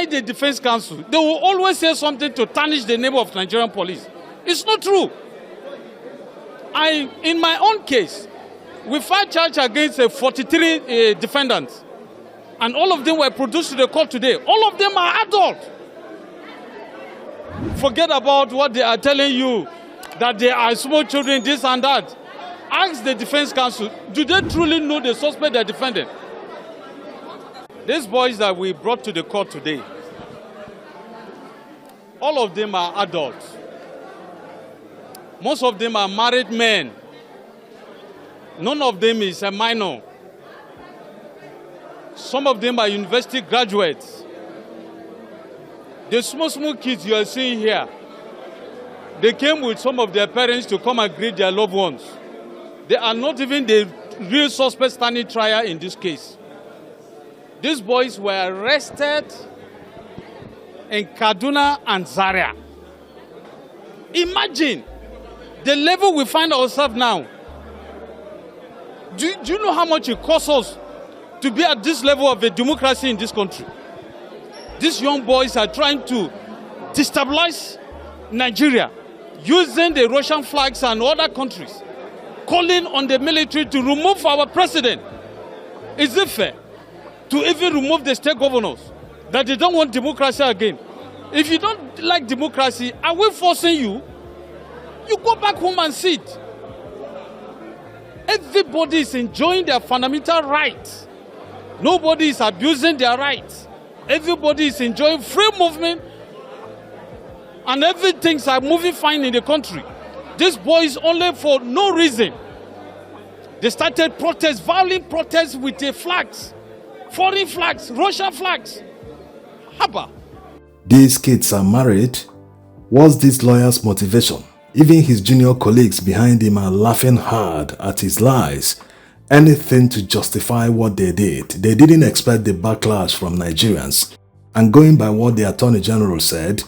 inside the Defense Council, they will always say something to tarnish the name of Nigerian police. It's not true. In my own case, we filed charge against 43 defendants, and all of them were produced to the court today. All of them are adults. Forget about what they are telling you, that they are small children, this and that. Ask the Defense Council, do they truly know the suspect they're defending? These boys that we brought to the court today, all of them are adults. Most of them are married men. None of them is a minor. Some of them are university graduates. The small kids you are seeing here, they came with some of their parents to come and greet their loved ones. They are not even the real suspect standing trial in this case. These boys were arrested in Kaduna and Zaria. Imagine the level we find ourselves now. Do you know how much it costs us to be at this level of a democracy in this country? These young boys are trying to destabilize Nigeria using the Russian flags and other countries, calling on the military to remove our president. Is it fair to even remove the state governors that they don't want democracy again? If you don't like democracy, are we forcing you? You go back home and sit. Everybody is enjoying their fundamental rights. Nobody is abusing their rights. Everybody is enjoying free movement, and everything is moving fine in the country. These boys, only for no reason, they started protests, violent protests with the flags, foreign flags, Russian flags. Haba. These kids are married. What's this lawyer's motivation? Even his junior colleagues behind him are laughing hard at his lies. Anything to justify what they did. They didn't expect the backlash from Nigerians. And going by what the Attorney General said,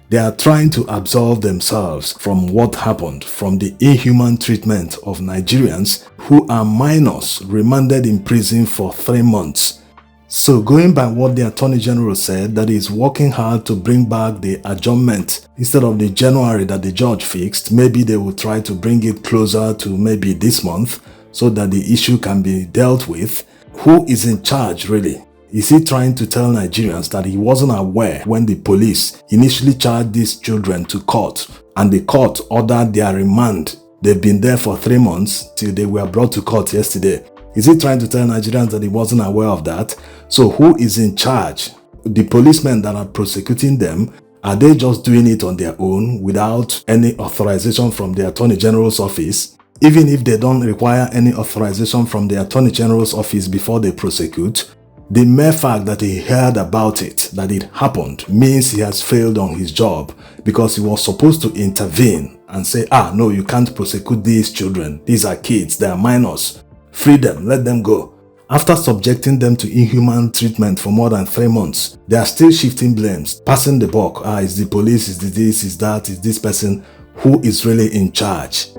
they are trying to absolve themselves from what happened, from the inhuman treatment of Nigerians who are minors remanded in prison for 3 months. So going by what the Attorney General said, that he is working hard to bring back the adjournment instead of the January that the judge fixed. Maybe they will try to bring it closer to maybe this month so that the issue can be dealt with. Who is in charge really? Is he trying to tell Nigerians that he wasn't aware when the police initially charged these children to court and the court ordered their remand? They've been there for 3 months till they were brought to court yesterday. Is he trying to tell Nigerians that he wasn't aware of that? So who is in charge? The policemen that are prosecuting them, are they just doing it on their own without any authorization from the Attorney General's office? Even if they don't require any authorization from the Attorney General's office before they prosecute, the mere fact that he heard about it, that it happened, means he has failed on his job, because he was supposed to intervene and say, no, you can't prosecute these children. These are kids, they are minors. Free them, let them go. After subjecting them to inhuman treatment for more than 3 months, they are still shifting blames, passing the buck. It's the police, it's the this, it's that, it's this person. Who is really in charge?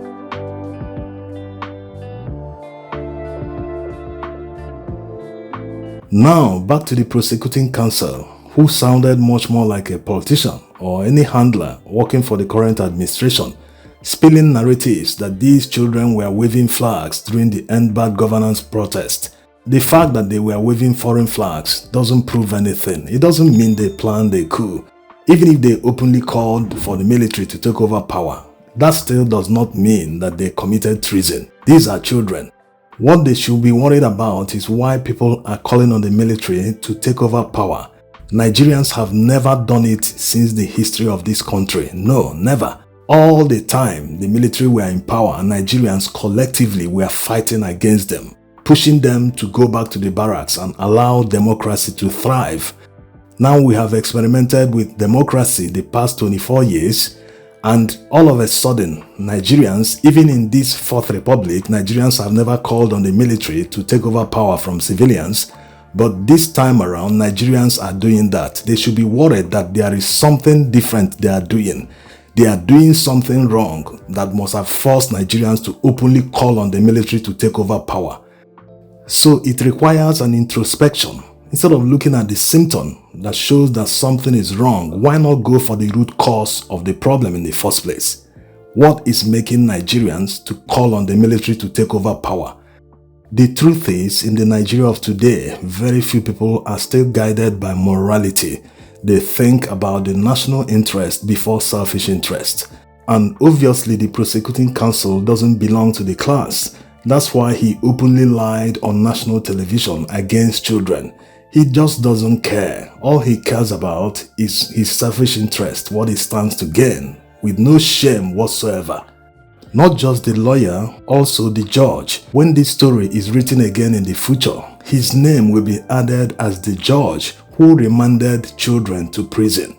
Now, back to the prosecuting counsel, who sounded much more like a politician or any handler working for the current administration, spilling narratives that these children were waving flags during the End Bad Governance protest. The fact that they were waving foreign flags doesn't prove anything. It doesn't mean they planned a coup. Even if they openly called for the military to take over power, that still does not mean that they committed treason. These are children. What they should be worried about is why people are calling on the military to take over power. Nigerians have never done it since the history of this country. No, never. All the time the military were in power and Nigerians collectively were fighting against them, pushing them to go back to the barracks and allow democracy to thrive. Now we have experimented with democracy the past 24 years, and all of a sudden, Nigerians, even in this Fourth Republic, Nigerians have never called on the military to take over power from civilians. But this time around, Nigerians are doing that. They should be worried that there is something different they are doing. They are doing something wrong that must have forced Nigerians to openly call on the military to take over power. So it requires an introspection. Instead of looking at the symptom that shows that something is wrong, why not go for the root cause of the problem in the first place? What is making Nigerians to call on the military to take over power? The truth is, in the Nigeria of today, very few people are still guided by morality. They think about the national interest before selfish interest. And obviously the prosecuting counsel doesn't belong to the class. That's why he openly lied on national television against children. He just doesn't care. All he cares about is his selfish interest, what he stands to gain, with no shame whatsoever. Not just the lawyer, also the judge. When this story is written again in the future, his name will be added as the judge who remanded children to prison.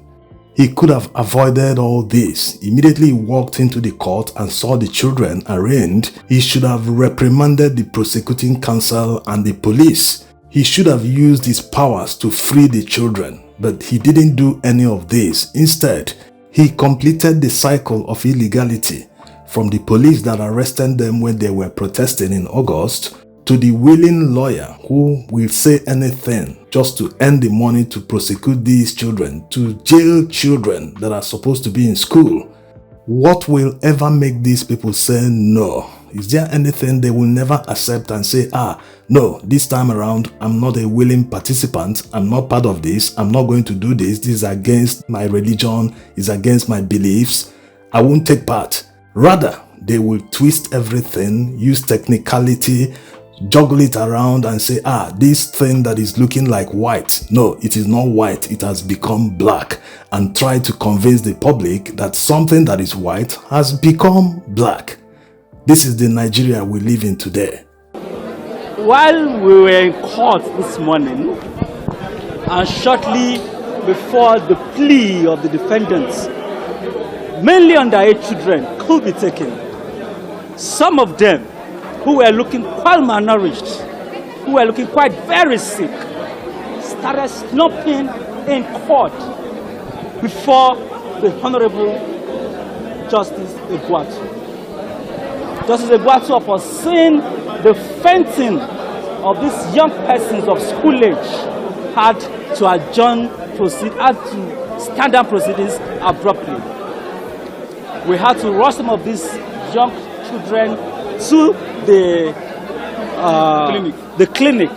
He could have avoided all this. Immediately he walked into the court and saw the children arraigned. He should have reprimanded the prosecuting counsel and the police. He should have used his powers to free the children, but he didn't do any of this. Instead, he completed the cycle of illegality from the police that arrested them when they were protesting in August to the willing lawyer who will say anything just to earn the money to prosecute these children, to jail children that are supposed to be in school. What will ever make these people say no? Is there anything they will never accept and say, no, this time around, I'm not a willing participant, I'm not part of this, I'm not going to do this, this is against my religion, it's against my beliefs, I won't take part. Rather, they will twist everything, use technicality, juggle it around and say, this thing that is looking like white, no, it is not white, it has become black, and try to convince the public that something that is white has become black. This is the Nigeria we live in today. While we were in court this morning, and shortly before the plea of the defendants, mainly underage children, could be taken, some of them who were looking quite malnourished, who were looking quite very sick, started slumping in court before the Honorable Justice Egwatu. Justice Egwatu, upon seeing the fainting of these young persons of school age, had to stand down proceedings abruptly. We had to rush some of these young children to the clinic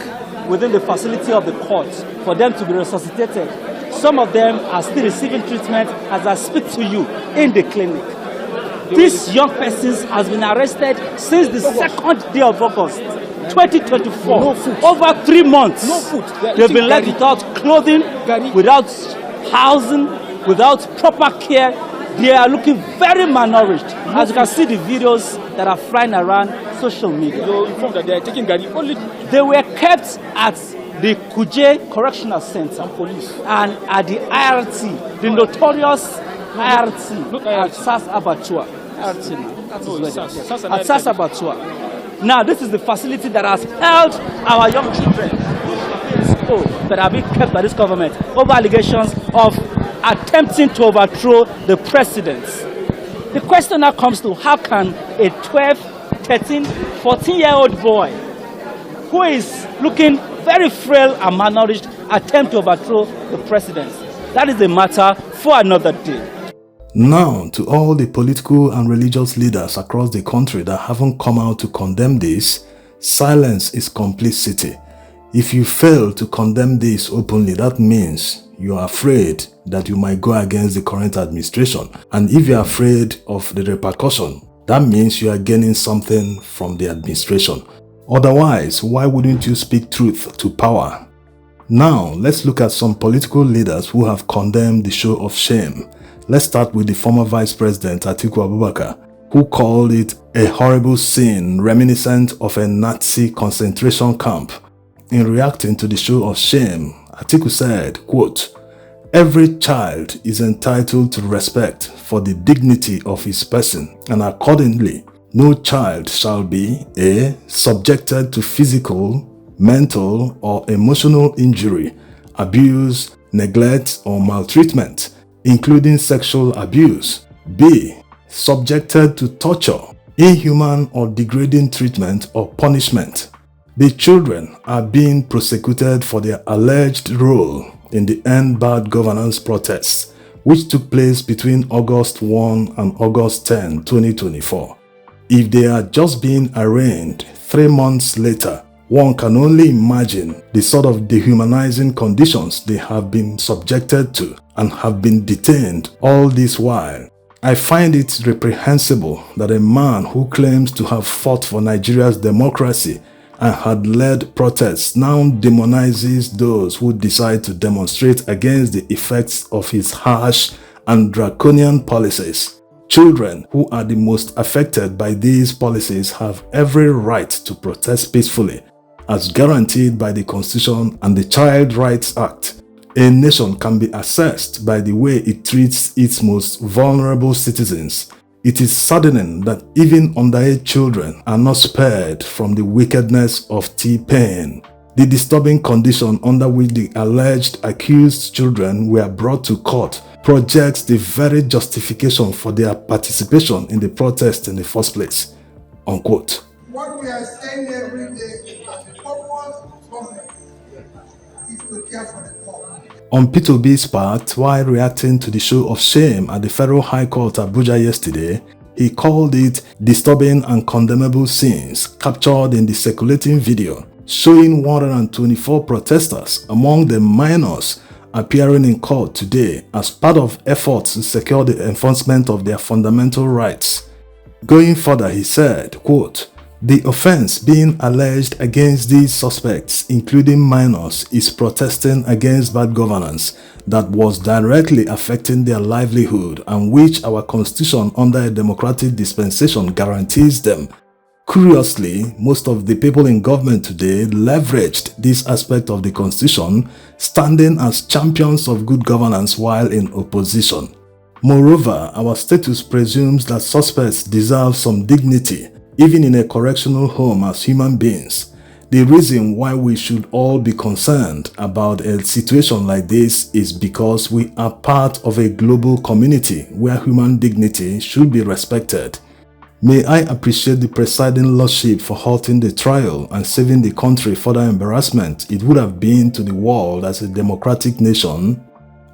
within the facility of the court for them to be resuscitated. Some of them are still receiving treatment as I speak to you in the clinic. These young persons has been arrested since the 2nd day of August 2024. No food. Over 3 months. No food. They've been left without clothing, without housing, without proper care. They are looking very malnourished. As you can see the videos that are flying around social media. You're informed that they are taking Gary only. They were kept at the Kuje Correctional Center and at the IRT, the notorious IRT at SAS Abatua. IRT now. That is where they are. At SAS Abatua. Now this is the facility that has held our young children that are being kept by this government over allegations of attempting to overthrow the president. The question now comes to, how can a 12, 13, 14-year-old boy who is looking very frail and malnourished attempt to overthrow the president? That is a matter for another day. Now, to all the political and religious leaders across the country that haven't come out to condemn this, silence is complicity. If you fail to condemn this openly, that means you are afraid that you might go against the current administration. And if you are afraid of the repercussion, that means you are gaining something from the administration. Otherwise, why wouldn't you speak truth to power? Now, let's look at some political leaders who have condemned the show of shame. Let's start with the former Vice President Atiku Abubakar, who called it a horrible scene reminiscent of a Nazi concentration camp. In reacting to the show of shame, Atiku said, quote, "Every child is entitled to respect for the dignity of his person, and accordingly, no child shall be a. Subjected to physical, mental, or emotional injury, abuse, neglect, or maltreatment, including sexual abuse. B. Subjected to torture, inhuman or degrading treatment or punishment. The children are being prosecuted for their alleged role in the End Bad Governance protests, which took place between August 1 and August 10, 2024. If they are just being arraigned 3 months later, one can only imagine the sort of dehumanizing conditions they have been subjected to and have been detained all this while. I find it reprehensible that a man who claims to have fought for Nigeria's democracy and had led protests now demonizes those who decide to demonstrate against the effects of his harsh and draconian policies. Children who are the most affected by these policies have every right to protest peacefully, as guaranteed by the Constitution and the Child Rights Act. A nation can be assessed by the way it treats its most vulnerable citizens. It is saddening that even underage children are not spared from the wickedness of T-Pain. The disturbing condition under which the alleged accused children were brought to court projects the very justification for their participation in the protest in the first place." Unquote. What we are saying every day is that the purpose of government is to care for the poor. On P2B's part, while reacting to the show of shame at the Federal High Court Abuja yesterday, he called it disturbing and condemnable scenes captured in the circulating video showing 124 protesters, among them minors, appearing in court today as part of efforts to secure the enforcement of their fundamental rights. Going further, he said, quote, "The offense being alleged against these suspects, including minors, is protesting against bad governance that was directly affecting their livelihood and which our constitution under a democratic dispensation guarantees them. Curiously, most of the people in government today leveraged this aspect of the constitution, standing as champions of good governance while in opposition. Moreover, our status presumes that suspects deserve some dignity, even in a correctional home as human beings. The reason why we should all be concerned about a situation like this is because we are part of a global community where human dignity should be respected. May I appreciate the presiding lordship for halting the trial and saving the country further embarrassment it would have been to the world as a democratic nation.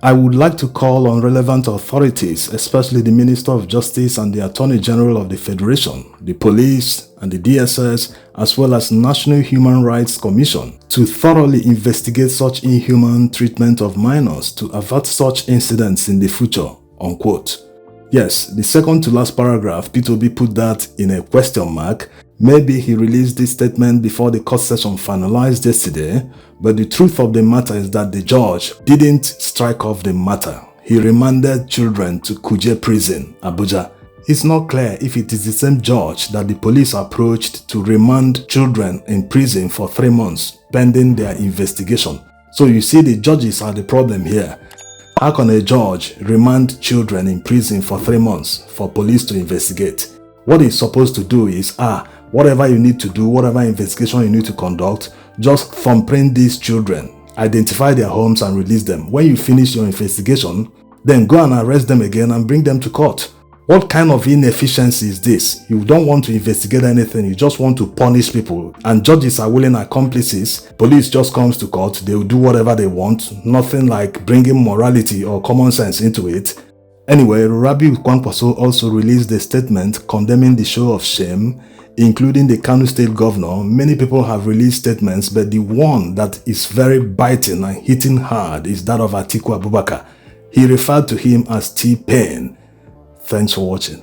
I would like to call on relevant authorities, especially the Minister of Justice and the Attorney General of the Federation, the police and the DSS, as well as National Human Rights Commission, to thoroughly investigate such inhuman treatment of minors to avert such incidents in the future." Unquote. Yes, the second to last paragraph, P2B put that in a question mark. Maybe he released this statement before the court session finalized yesterday, but the truth of the matter is that the judge didn't strike off the matter. He remanded children to Kuje Prison, Abuja. It's not clear if it is the same judge that the police approached to remand children in prison for 3 months pending their investigation. So you see, the judges are the problem here. How can a judge remand children in prison for 3 months for police to investigate? What he's supposed to do is, whatever you need to do, whatever investigation you need to conduct, just thumbprint these children, identify their homes and release them. When you finish your investigation, then go and arrest them again and bring them to court. What kind of inefficiency is this? You don't want to investigate anything, you just want to punish people, and judges are willing accomplices. Police just comes to court, they will do whatever they want, nothing like bringing morality or common sense into it. Anyway, Rabiu Kwankwaso also released a statement condemning the show of shame, including the Kano State Governor. Many people have released statements, but the one that is very biting and hitting hard is that of Atiku Abubakar. He referred to him as T-Pain. Thanks for watching.